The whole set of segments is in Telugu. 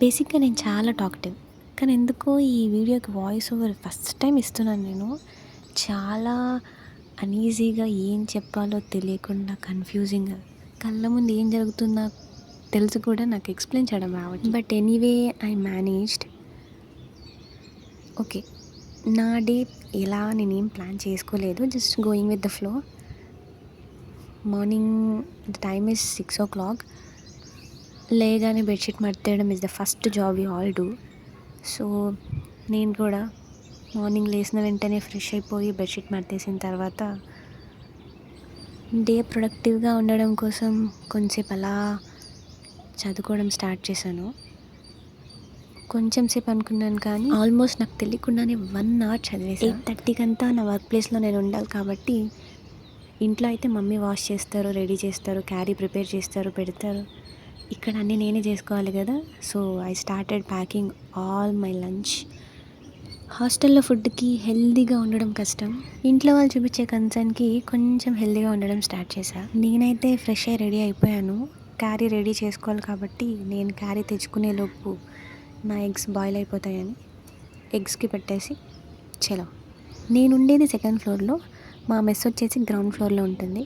బేసిక్‌గా నేను చాలా టాకటివ్. కానీ ఎందుకో ఈ వీడియోకి వాయిస్ ఓవర్ ఫస్ట్ టైమ్ ఇస్తున్నాను నేను. చాలా అనీజీగా ఏం చెప్పాలో తెలియకుండా కన్‌ఫ్యూజింగ్‌గా కళ్ళ ముందు ఏం జరుగుతుందో తెలిసి కూడా నాకు ఎక్స్‌ప్లెయిన్ చేయడం రావట్లేదు. But anyway I managed. Okay. నా డే ఎలా నేనేం ప్లాన్ చేసుకోలేదు. Just going with the flow. Morning the time is 6:00. లేగానే బెడ్‌షీట్ మడతేయడం is the first job we all do. So నేను కూడా మార్నింగ్ లేచిన వెంటనే ఫ్రెష్ అయిపోయి బెడ్‌షీట్ మడతేసిన తర్వాత డే ప్రొడక్టివ్గా ఉండడం కోసం కొంచెంసేపు అలా చదువుకోవడం స్టార్ట్ చేశాను. కొంచెం సేపు అనుకున్నాను కానీ ఆల్మోస్ట్ నాకు తెలియకుండానే 1 అవర్ చదివేసా. 8:30 అంతా నా వర్క్ ప్లేస్లో నేను ఉండాలి కాబట్టి ఇంట్లో అయితే మమ్మీ వాష్ చేస్తారు, రెడీ చేస్తారు, క్యారీ ప్రిపేర్ చేస్తారు, పెడతారు. ఇక్కడ అన్నీ నేనే చేసుకోవాలి కదా. So I started packing all my lunch. హాస్టల్లో ఫుడ్కి హెల్తీగా ఉండడం కష్టం. ఇంట్లో వాళ్ళు చూపించే కన్సర్న్కి కొంచెం హెల్తీగా ఉండడం స్టార్ట్ చేశా. నేనైతే ఫ్రెష్ అయ్యి రెడీ అయిపోయాను. క్యారీ రెడీ చేసుకోవాలి కాబట్టి నేను క్యారీ తెచ్చుకునే లోపు నా ఎగ్స్ బాయిల్ అయిపోతాయని ఎగ్స్కి పెట్టేసి చలో. నేను ఉండేది సెకండ్ ఫ్లోర్లో, మా మెస్ వచ్చేసి గ్రౌండ్ ఫ్లోర్లో ఉంటుంది.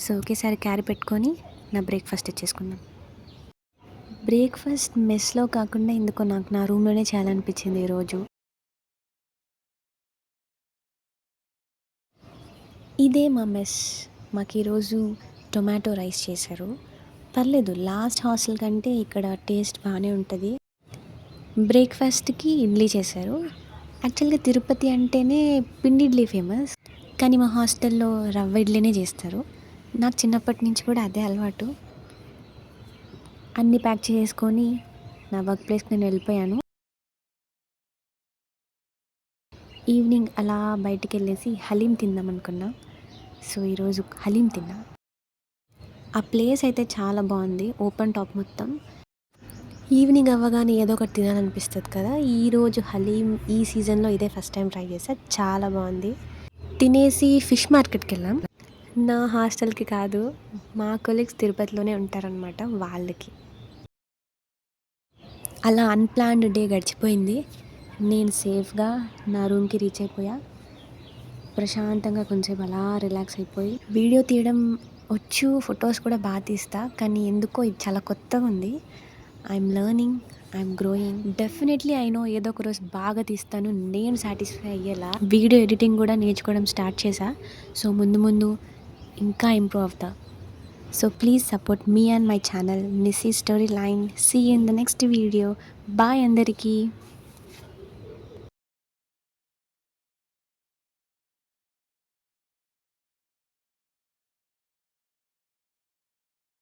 సో ఒకేసారి క్యారీ పెట్టుకొని నా బ్రేక్ఫాస్ట్ తెచ్చేసుకున్నాను. బ్రేక్ఫాస్ట్ మెస్లో కాకుండా ఎందుకో నాకు నా రూమ్లోనే చేయాలనిపించింది ఈరోజు. ఇదే మా మెస్. మాకు ఈరోజు టొమాటో రైస్ చేశారు. పర్లేదు, లాస్ట్ హాస్టల్ కంటే ఇక్కడ టేస్ట్ బాగానే ఉంటుంది. బ్రేక్ఫాస్ట్కి ఇడ్లీ చేశారు. యాక్చువల్గా తిరుపతి అంటేనే పిండి ఇడ్లీ ఫేమస్, కానీ మా హాస్టల్లో రవ్వ ఇడ్లీనే చేస్తారు. నాకు చిన్నప్పటి నుంచి కూడా అదే అలవాటు. అన్నీ ప్యాక్ చేసుకొని నా వర్క్ ప్లేస్కి నేను వెళ్ళిపోయాను. ఈవినింగ్ అలా బయటికి వెళ్ళేసి హలీం తిందాం అనుకున్నా. సో ఈరోజు హలీం తిన్నా. ఆ ప్లేస్ అయితే చాలా బాగుంది, ఓపెన్ టాప్ మొత్తం. ఈవినింగ్ అవ్వగానే ఏదో ఒకటి తినాలనిపిస్తుంది కదా. ఈరోజు హలీం ఈ సీజన్లో ఇదే ఫస్ట్ టైం ట్రై చేసా, చాలా బాగుంది. తినేసి ఫిష్ మార్కెట్కి వెళ్ళాం. నా హాస్టల్కి కాదు, మా కొలీగ్స్ తిరుపతిలోనే ఉంటారనమాట, వాళ్ళకి. అలా అన్ప్లాన్డ్ డే గడిచిపోయింది. నేను సేఫ్గా నా రూమ్కి రీచ్ అయిపోయా. ప్రశాంతంగా కొంచెం అలా రిలాక్స్ అయిపోయి వీడియో తీయడం వచ్చు, ఫొటోస్ కూడా బాగా తీస్తా. కానీ ఎందుకో ఇది చాలా కొత్తగా ఉంది. I'm learning, I'm growing. Definitely I know ఏదో ఒక రోజు బాగా తీస్తాను, నేను సాటిస్ఫై అయ్యేలా. వీడియో ఎడిటింగ్ కూడా నేర్చుకోవడం స్టార్ట్ చేశా. సో ముందు ముందు ఇంకా ఇంప్రూవ్ అవుతా. So please support me and my channel Nissy story line. See you in the next video. Bye అందరికీ.